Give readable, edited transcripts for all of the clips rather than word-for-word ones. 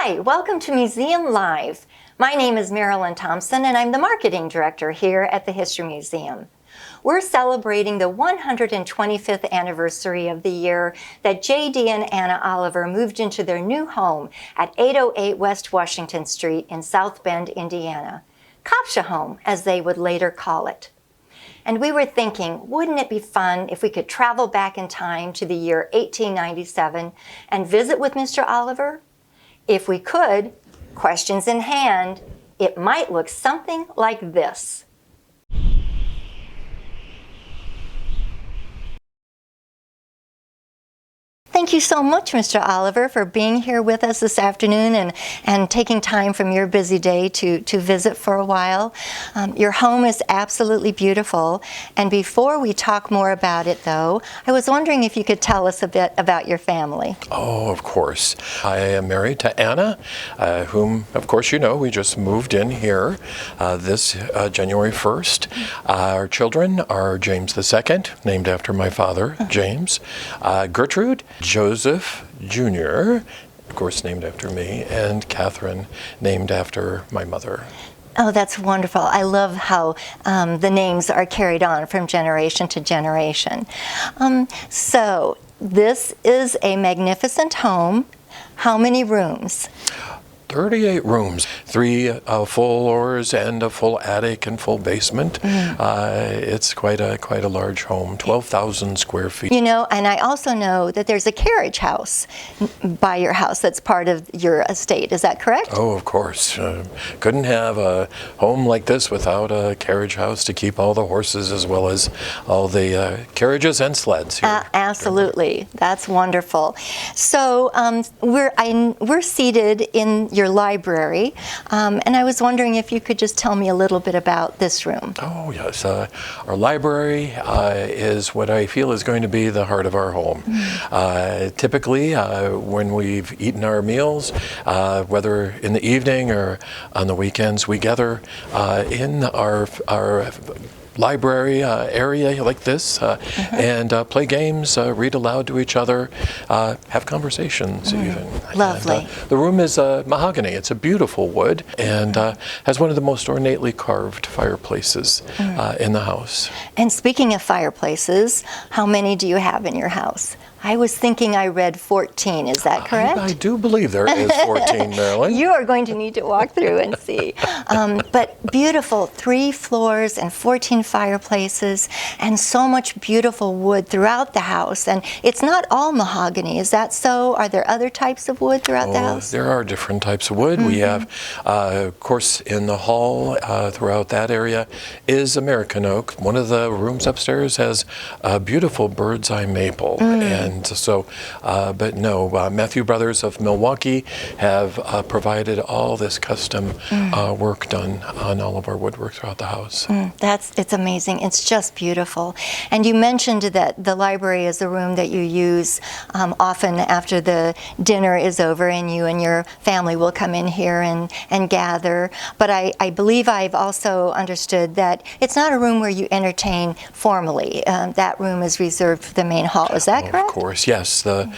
Hi, welcome to Museum Live. My name is Marilyn Thompson and I'm the marketing director here at the History Museum. We're celebrating the 125th anniversary of the year that J.D. and Anna Oliver moved into their new home at 808 West Washington Street in South Bend, Indiana. Copshaholm, as they would later call it. And we were thinking, wouldn't it be fun if we could travel back in time to the year 1897 and visit with Mr. Oliver? If we could, questions in hand, it might look something like this. Thank you so much, Mr. Oliver, for being here with us this afternoon and taking time from your busy day to visit for a while. Your home is absolutely beautiful. And before we talk more about it, though, I was wondering if you could tell us a bit about your family. Oh, of course. I am married to Anna, whom, of course, you know, we just moved in here this January 1st. Our children are James II, named after my father, James, Gertrude, Joseph Jr., of course named after me, and Catherine, named after my mother. Oh, that's wonderful. I love how the names are carried on from generation to generation. So this is a magnificent home. How many rooms? 38 rooms, 3 full floors and a full attic and full basement. It's quite a large home, 12,000 square feet. You know, and I also know that there's a carriage house by your house that's part of your estate. Is that correct? Oh, of course. Couldn't have a home like this without a carriage house to keep all the horses as well as all the carriages and sleds here. Absolutely. That's wonderful. So we're seated in your library, and I was wondering if you could just tell me a little bit about this room. Oh, yes. Our library is what I feel is going to be the heart of our home. Typically, when we've eaten our meals, whether in the evening or on the weekends, we gather in our library area like this and play games, read aloud to each other, have conversations even. Lovely. And, the room is mahogany. It's a beautiful wood and has one of the most ornately carved fireplaces in the house. And speaking of fireplaces, how many do you have in your house? I was thinking I read 14. Is that correct? I do believe there is 14, Marilyn. You are going to need to walk through and see. But beautiful, 3 floors and 14 fireplaces and so much beautiful wood throughout the house. And it's not all mahogany. Is that so? Are there other types of wood throughout the house? There are different types of wood. We have, of course, in the hall throughout that area is American oak. One of the rooms upstairs has a beautiful bird's eye maple. And so, but no, Matthew Brothers of Milwaukee have provided all this custom work done on all of our woodwork throughout the house. It's amazing. It's just beautiful. And you mentioned that the library is a room that you use often after the dinner is over and you and your family will come in here and gather. But I believe I've also understood that it's not a room where you entertain formally. That room is reserved for the main hall. Is that correct? Of course, yes. The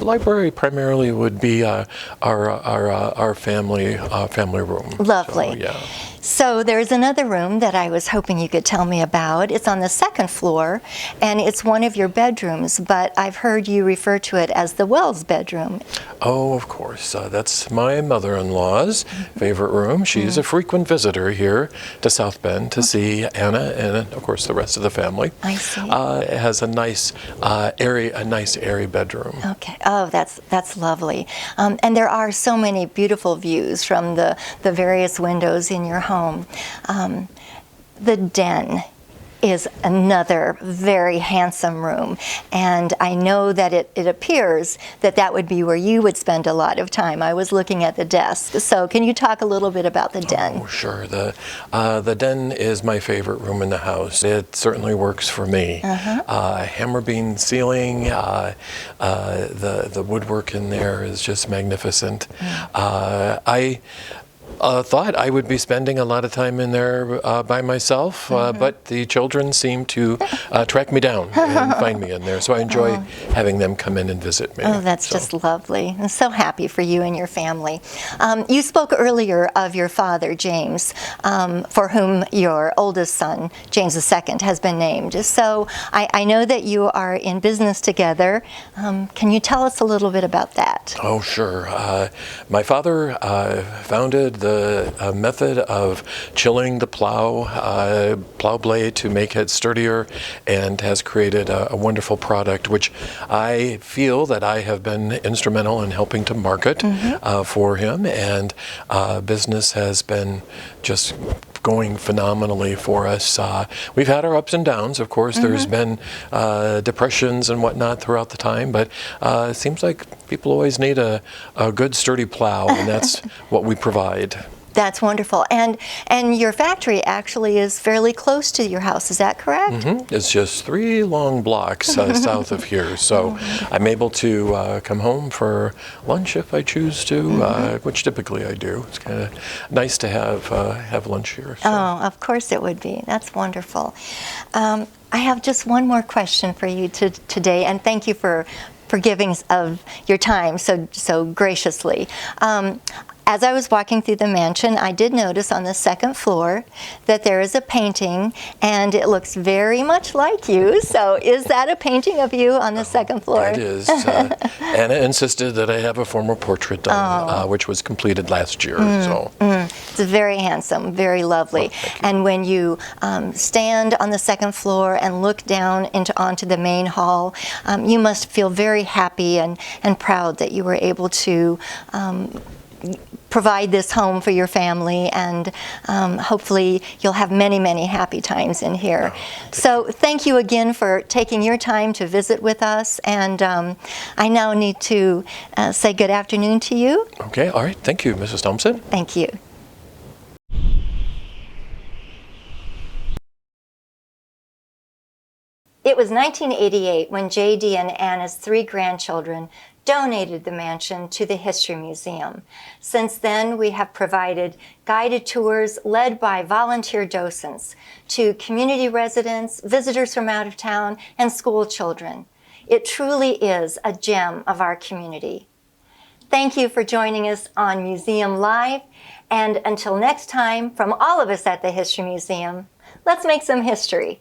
library primarily would be our family room. Lovely. So, yeah. So there's another room that I was hoping you could tell me about. It's on the 2nd floor, and it's one of your bedrooms, but I've heard you refer to it as the Wells bedroom. Oh, of course. That's my mother-in-law's favorite room. She's a frequent visitor here to South Bend to see Anna and, of course, the rest of the family. I see. It has a nice, airy bedroom. Okay. Oh, that's lovely. And there are so many beautiful views from the various windows in your home. The den is another very handsome room, and I know that it appears that would be where you would spend a lot of time. I was looking at the desk. So can you talk a little bit about the den? Oh, sure. The den is my favorite room in the house. It certainly works for me. Hammer beam ceiling, the woodwork in there is just magnificent. Thought I would be spending a lot of time in there by myself, but the children seem to track me down and find me in there. So I enjoy having them come in and visit me. Oh, that's just lovely. I'm so happy for you and your family. You spoke earlier of your father, James, for whom your oldest son, James II, has been named. So I know that you are in business together. Can you tell us a little bit about that? Oh, sure. My father founded the method of chilling the plow blade to make it sturdier, and has created a wonderful product, which I feel that I have been instrumental in helping to market for him, and business has been just going phenomenally for us. We've had our ups and downs, of course. There's been depressions and whatnot throughout the time, but it seems like people always need a good sturdy plow, and that's what we provide. That's wonderful. And your factory actually is fairly close to your house, is that correct? It's just 3 long blocks south of here, so I'm able to come home for lunch if I choose to, which typically I do. It's kind of nice to have lunch here. So. Oh, of course it would be. That's wonderful. I have just one more question for you today, and thank you for giving of your time so graciously. As I was walking through the mansion, I did notice on the second floor that there is a painting, and it looks very much like you. So is that a painting of you on the second floor? It is. Anna insisted that I have a formal portrait done, which was completed last year. It's very handsome, very lovely. And when you stand on the second floor and look down onto the main hall, you must feel very happy and proud that you were able to provide this home for your family, and hopefully you'll have many, many happy times in here. So thank you again for taking your time to visit with us, and I now need to say good afternoon to you. Okay, all right. Thank you, Mrs. Thompson. Thank you. It was 1988 when J.D. and Anna's 3 grandchildren donated the mansion to the History Museum. Since then, we have provided guided tours led by volunteer docents to community residents, visitors from out of town, and school children. It truly is a gem of our community. Thank you for joining us on Museum Live, and until next time, from all of us at the History Museum, let's make some history.